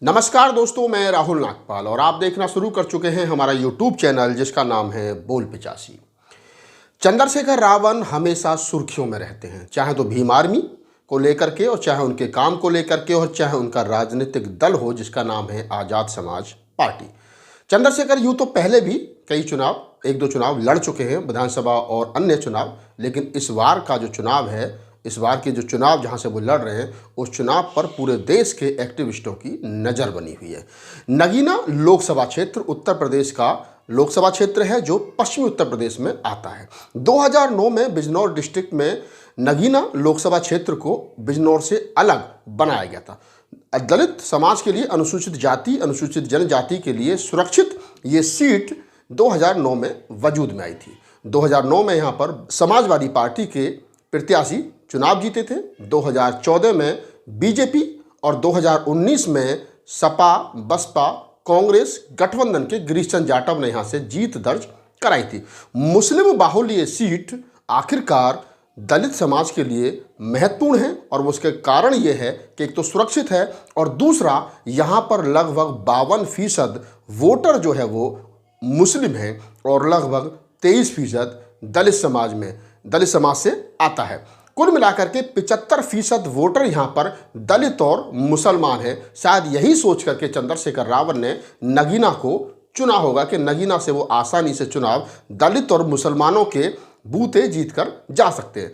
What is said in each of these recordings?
नमस्कार दोस्तों, मैं राहुल नागपाल और आप देखना शुरू कर चुके हैं हमारा यूट्यूब चैनल जिसका नाम है बोल पिचासी। चंद्रशेखर रावण हमेशा सुर्खियों में रहते हैं, चाहे तो भीम आर्मी को लेकर के और चाहे उनके काम को लेकर के और चाहे उनका राजनीतिक दल हो जिसका नाम है आज़ाद समाज पार्टी। चंद्रशेखर यूँ तो पहले भी कई चुनाव, एक दो चुनाव लड़ चुके हैं, विधानसभा और अन्य चुनाव, लेकिन इस बार का जो चुनाव है, इस बार के जो चुनाव जहां से वो लड़ रहे हैं उस चुनाव पर पूरे देश के एक्टिविस्टों की नज़र बनी हुई है। नगीना लोकसभा क्षेत्र उत्तर प्रदेश का लोकसभा क्षेत्र है जो पश्चिमी उत्तर प्रदेश में आता है। 2009 में बिजनौर डिस्ट्रिक्ट में नगीना लोकसभा क्षेत्र को बिजनौर से अलग बनाया गया था। दलित समाज के लिए, अनुसूचित जाति अनुसूचित जनजाति के लिए सुरक्षित ये सीट 2009 में वजूद में आई थी। 2009 में यहाँ पर समाजवादी पार्टी के प्रत्याशी चुनाव जीते थे। 2014 में बीजेपी और 2019 में सपा, बसपा, कांग्रेस गठबंधन के गिरीश चंद्र जाटव ने यहां से जीत दर्ज कराई थी। मुस्लिम बाहुल्य ये सीट आखिरकार दलित समाज के लिए महत्वपूर्ण है और उसके कारण ये है कि एक तो सुरक्षित है और दूसरा यहाँ पर लगभग 52% वोटर जो है वो मुस्लिम है और लगभग 23% दलित समाज से आता है। कुल मिलाकर के 75% वोटर यहाँ पर दलित और मुसलमान हैं। शायद यही सोच करके चंद्रशेखर रावण ने नगीना को चुना होगा कि नगीना से वो आसानी से चुनाव दलित और मुसलमानों के बूते जीत कर जा सकते हैं।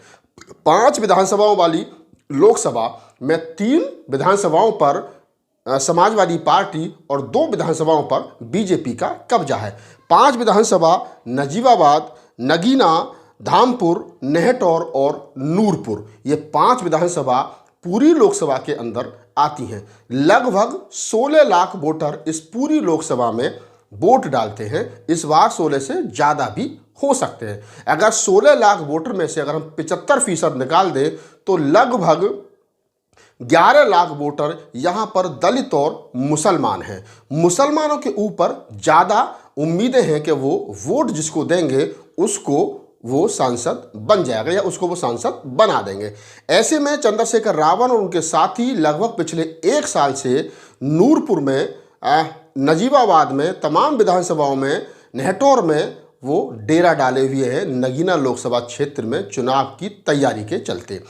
5 विधानसभाओं वाली लोकसभा में 3 विधानसभाओं पर समाजवादी पार्टी और 2 विधानसभाओं पर बीजेपी का कब्जा है। 5 विधानसभा नजीबाबाद, नगीना, धामपुर, नेहटौर और नूरपुर, ये 5 विधानसभा पूरी लोकसभा के अंदर आती हैं। लगभग 16 लाख वोटर इस पूरी लोकसभा में वोट डालते हैं। इस बार 16 से ज़्यादा भी हो सकते हैं। अगर 16 लाख वोटर में से अगर हम 75% निकाल दें तो लगभग 11 लाख वोटर यहाँ पर दलित और मुसलमान हैं। मुसलमानों के ऊपर ज़्यादा उम्मीदें हैं कि वो वोट जिसको देंगे उसको वो सांसद बन जाएगा या उसको वो सांसद बना देंगे। ऐसे में चंद्रशेखर रावण और उनके साथी लगभग पिछले 1 साल से नूरपुर में, नजीबाबाद में, तमाम विधानसभाओं में, नेहटौर में वो डेरा डाले हुए हैं नगीना लोकसभा क्षेत्र में चुनाव की तैयारी के चलते।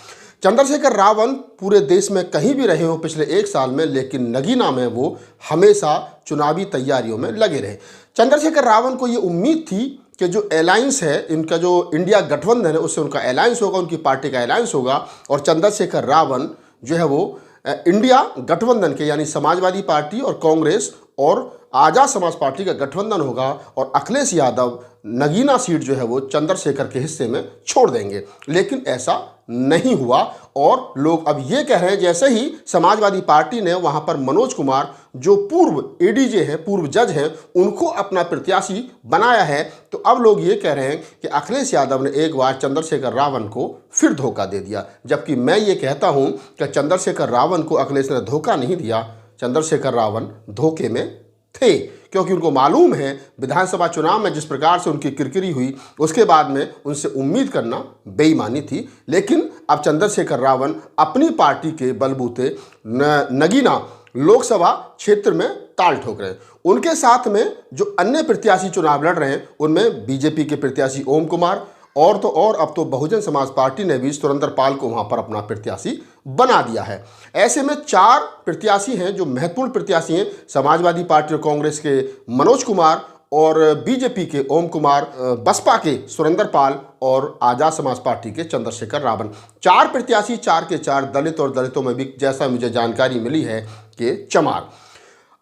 चंद्रशेखर रावण पूरे देश में कहीं भी रहे हो पिछले 1 साल में, लेकिन नगीना में वो हमेशा चुनावी तैयारियों में लगे रहे। चंद्रशेखर रावण को ये उम्मीद थी कि जो अलायंस है, इनका जो इंडिया गठबंधन है उससे उनका अलायंस होगा, उनकी पार्टी का अलायंस होगा और चंद्रशेखर रावण जो है वो इंडिया गठबंधन के यानी समाजवादी पार्टी और कांग्रेस और आज़ाद समाज पार्टी का गठबंधन होगा और अखिलेश यादव नगीना सीट जो है वो चंद्रशेखर के हिस्से में छोड़ देंगे। लेकिन ऐसा नहीं हुआ और लोग अब ये कह रहे हैं, जैसे ही समाजवादी पार्टी ने वहां पर मनोज कुमार जो पूर्व एडीजे हैं, पूर्व जज हैं, उनको अपना प्रत्याशी बनाया है, तो अब लोग ये कह रहे हैं कि अखिलेश यादव ने एक बार चंद्रशेखर रावण को फिर धोखा दे दिया। जबकि मैं ये कहता हूं कि चंद्रशेखर रावण को अखिलेश ने धोखा नहीं दिया, चंद्रशेखर रावण धोखे में थे, क्योंकि उनको मालूम है विधानसभा चुनाव में जिस प्रकार से उनकी किरकिरी हुई उसके बाद में उनसे उम्मीद करना बेईमानी थी। लेकिन अब चंद्रशेखर रावण अपनी पार्टी के बलबूते नगीना लोकसभा क्षेत्र में ताल ठोक रहे हैं। उनके साथ में जो अन्य प्रत्याशी चुनाव लड़ रहे हैं उनमें बीजेपी के प्रत्याशी ओम कुमार और तो और अब तो बहुजन समाज पार्टी ने भी सुरेंद्र पाल को वहां पर अपना प्रत्याशी बना दिया है। ऐसे में 4 प्रत्याशी हैं जो महत्वपूर्ण प्रत्याशी हैं, समाजवादी पार्टी और कांग्रेस के मनोज कुमार और बीजेपी के ओम कुमार, बसपा के सुरेंद्र पाल और आज़ाद समाज पार्टी के चंद्रशेखर रावण। 4 प्रत्याशी, 4 के 4 दलित और दलितों में भी, जैसा मुझे जानकारी मिली है, कि चमार।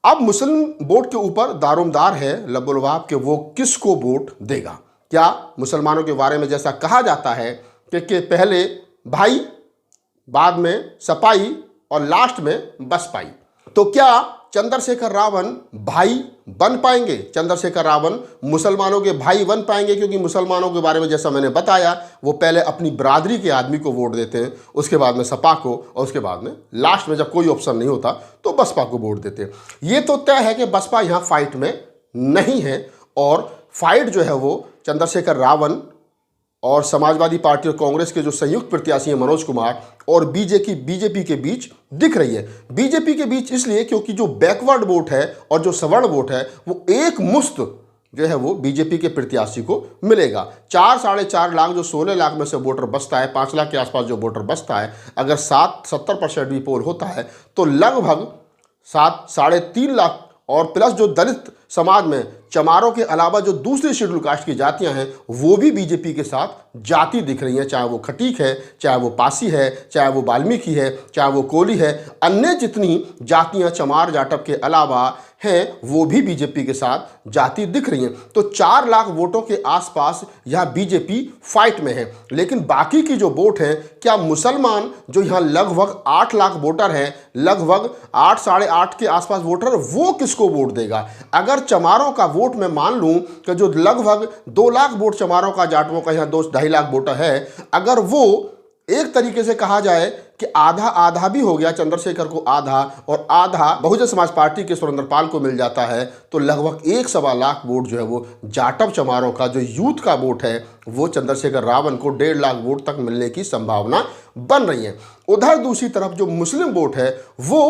अब मुस्लिम वोट के ऊपर दारोमदार है लबोलबाब कि वो किसको वोट देगा। क्या मुसलमानों के बारे में जैसा कहा जाता है कि पहले भाई, बाद में सपाई और लास्ट में बसपाई, तो क्या चंद्रशेखर रावण भाई बन पाएंगे? चंद्रशेखर रावण मुसलमानों के भाई बन पाएंगे? क्योंकि मुसलमानों के बारे में जैसा मैंने बताया वो पहले अपनी बरादरी के आदमी को वोट देते हैं, उसके बाद में सपा को और उसके बाद में लास्ट में जब कोई ऑप्शन नहीं होता तो बसपा को वोट देते हैं। ये तो तय है कि बसपा यहाँ फाइट में नहीं है और फाइट जो है वो चंद्रशेखर रावण और समाजवादी पार्टी और कांग्रेस के जो संयुक्त प्रत्याशी हैं मनोज कुमार और बीजेपी के बीच दिख रही है। बीजेपी के बीच इसलिए क्योंकि जो बैकवर्ड वोट है और जो सवर्ण वोट है वो एक मुश्त जो है वो बीजेपी के प्रत्याशी को मिलेगा। 4-4.5 लाख जो 16 लाख में से वोटर बचता है, 5 लाख के आसपास जो वोटर बचता है, अगर 70% भी पोल होता है तो लगभग 7-3.5 लाख और प्लस जो दलित समाज में चमारों के अलावा जो दूसरी शेड्यूल कास्ट की जातियां हैं वो भी बीजेपी के साथ जाति दिख रही हैं, चाहे वो खटीक है, चाहे वो पासी है, चाहे वो वाल्मीकि है, चाहे वो कोली है, अन्य जितनी जातियां चमार जाटव के अलावा हैं वो भी बीजेपी के साथ जाति दिख रही हैं। तो 4 लाख वोटों के आसपास यहाँ बीजेपी फाइट में है। लेकिन बाकी की जो वोट है, क्या मुसलमान जो यहाँ लगभग 8 लाख वोटर हैं, लगभग 8-8.5 के आसपास वोटर, वो किसको वोट देगा? अगर चमारों का वोट मैं मान लूं कि जो लगभग 2 लाख वोट चमारों का, जाटवों का यहाँ 2-2.5 लाख वोटर है, अगर वो एक तरीके से कहा जाए कि आधा आधा भी हो गया, चंद्रशेखर को आधा और आधा बहुजन समाज पार्टी के सुरेंद्रपाल को मिल जाता है, तो लगभग 1-1.25 लाख वोट जो है वो जाटव चमारों का जो यूथ का वोट है वो चंद्रशेखर रावण को 1.5 लाख वोट तक मिलने की संभावना बन रही है। उधर दूसरी तरफ जो मुस्लिम वोट है वो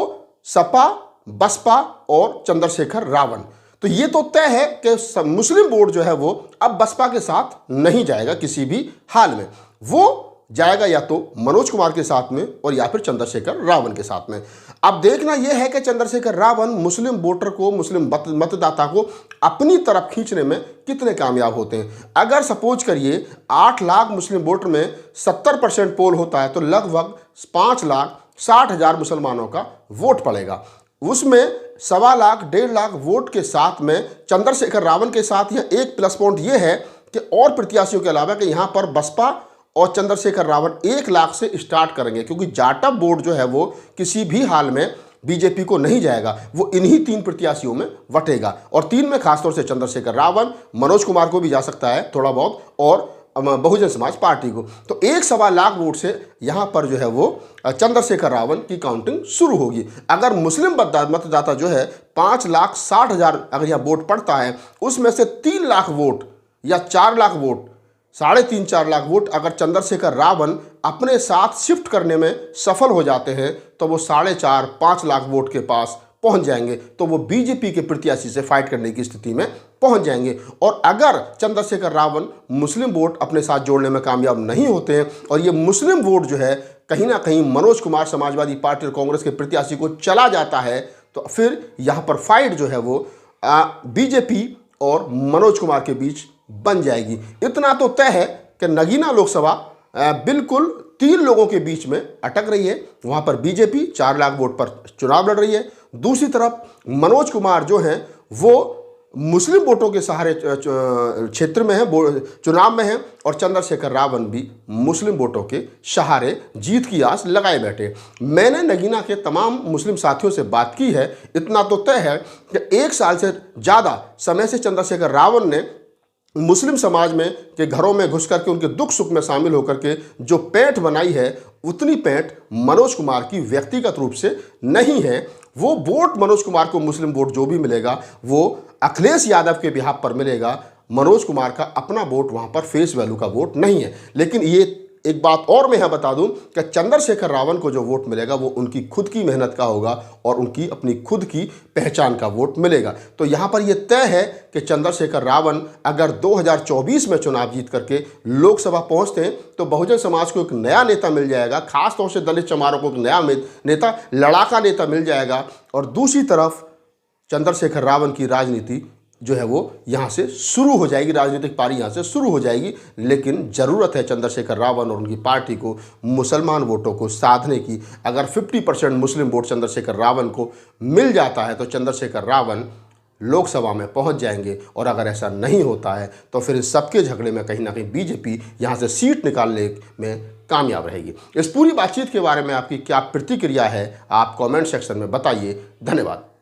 सपा, बसपा और चंद्रशेखर रावण, तो ये तो तय है कि मुस्लिम वोट जो है वो अब बसपा के साथ नहीं जाएगा किसी भी हाल में, वो जाएगा या तो मनोज कुमार के साथ में और या फिर चंद्रशेखर रावण के साथ में। अब देखना यह है कि चंद्रशेखर रावण मुस्लिम वोटर को, मुस्लिम मतदाता को अपनी तरफ खींचने में कितने कामयाब होते हैं। अगर सपोज करिए 8 लाख मुस्लिम वोटर में 70% पोल होता है तो लगभग 5,60,000 मुसलमानों का वोट पड़ेगा। उसमें 1.25 लाख 1.5 लाख वोट के साथ में चंद्रशेखर रावण के साथ यह एक प्लस पॉइंट यह है कि और प्रत्याशियों के अलावा कि यहाँ पर बसपा और चंद्रशेखर रावण 1 लाख से स्टार्ट करेंगे, क्योंकि जाटव वोट जो है वो किसी भी हाल में बीजेपी को नहीं जाएगा, वो इन्हीं 3 प्रत्याशियों में बटेगा। और 3 में खासतौर से चंद्रशेखर रावण, मनोज कुमार को भी जा सकता है थोड़ा बहुत, और बहुजन समाज पार्टी को। तो 1-1.25 लाख वोट से यहाँ पर जो है वो चंद्रशेखर रावण की काउंटिंग शुरू होगी। अगर मुस्लिम मतदाता जो है 5,60,000 अगर यहाँ वोट पड़ता है, उसमें से 3 लाख वोट या 4 लाख वोट, 3.5-4 लाख वोट अगर चंद्रशेखर रावण अपने साथ शिफ्ट करने में सफल हो जाते हैं तो वो 4.5-5 लाख वोट के पास पहुंच जाएंगे, तो वो बीजेपी के प्रत्याशी से फाइट करने की स्थिति में पहुंच जाएंगे। और अगर चंद्रशेखर रावण मुस्लिम वोट अपने साथ जोड़ने में कामयाब नहीं होते हैं और ये मुस्लिम वोट जो है कहीं ना कहीं मनोज कुमार, समाजवादी पार्टी और कांग्रेस के प्रत्याशी को चला जाता है, तो फिर यहाँ पर फाइट जो है वो बीजेपी और मनोज कुमार के बीच बन जाएगी। इतना तो तय है कि नगीना लोकसभा बिल्कुल 3 लोगों के बीच में अटक रही है। वहां पर बीजेपी 4 लाख वोट पर चुनाव लड़ रही है, दूसरी तरफ मनोज कुमार जो हैं वो मुस्लिम वोटों के सहारे क्षेत्र में है, चुनाव में है, और चंद्रशेखर रावण भी मुस्लिम वोटों के सहारे जीत की आस लगाए बैठे। मैंने नगीना के तमाम मुस्लिम साथियों से बात की है, इतना तो तय है कि 1 साल से ज़्यादा समय से चंद्रशेखर रावण ने मुस्लिम समाज में के घरों में घुस करके उनके दुख सुख में शामिल होकर के जो पैठ बनाई है, उतनी पैठ मनोज कुमार की व्यक्तिगत रूप से नहीं है। वो वोट मनोज कुमार को, मुस्लिम वोट जो भी मिलेगा वो अखिलेश यादव के बिहाफ पर मिलेगा। मनोज कुमार का अपना वोट वहाँ पर फेस वैल्यू का वोट नहीं है। लेकिन ये एक बात और मैं यहाँ बता दूं कि चंद्रशेखर रावण को जो वोट मिलेगा वो उनकी खुद की मेहनत का होगा और उनकी अपनी खुद की पहचान का वोट मिलेगा। तो यहाँ पर यह तय है कि चंद्रशेखर रावण अगर 2024 में चुनाव जीत करके लोकसभा पहुँचते हैं तो बहुजन समाज को एक नया नेता मिल जाएगा, खासतौर से दलित चमारों को एक नया नेता, लड़ाका नेता मिल जाएगा। और दूसरी तरफ चंद्रशेखर रावण की राजनीति जो है वो यहाँ से शुरू हो जाएगी, राजनीतिक पारी यहाँ से शुरू हो जाएगी। लेकिन ज़रूरत है चंद्रशेखर रावण और उनकी पार्टी को मुसलमान वोटों को साधने की। अगर 50% मुस्लिम वोट चंद्रशेखर रावण को मिल जाता है तो चंद्रशेखर रावण लोकसभा में पहुंच जाएंगे, और अगर ऐसा नहीं होता है तो फिर इस सबके झगड़े में कहीं ना कहीं बीजेपी यहाँ से सीट निकालने में कामयाब रहेगी। इस पूरी बातचीत के बारे में आपकी क्या प्रतिक्रिया है, आप कमेंट सेक्शन में बताइए। धन्यवाद।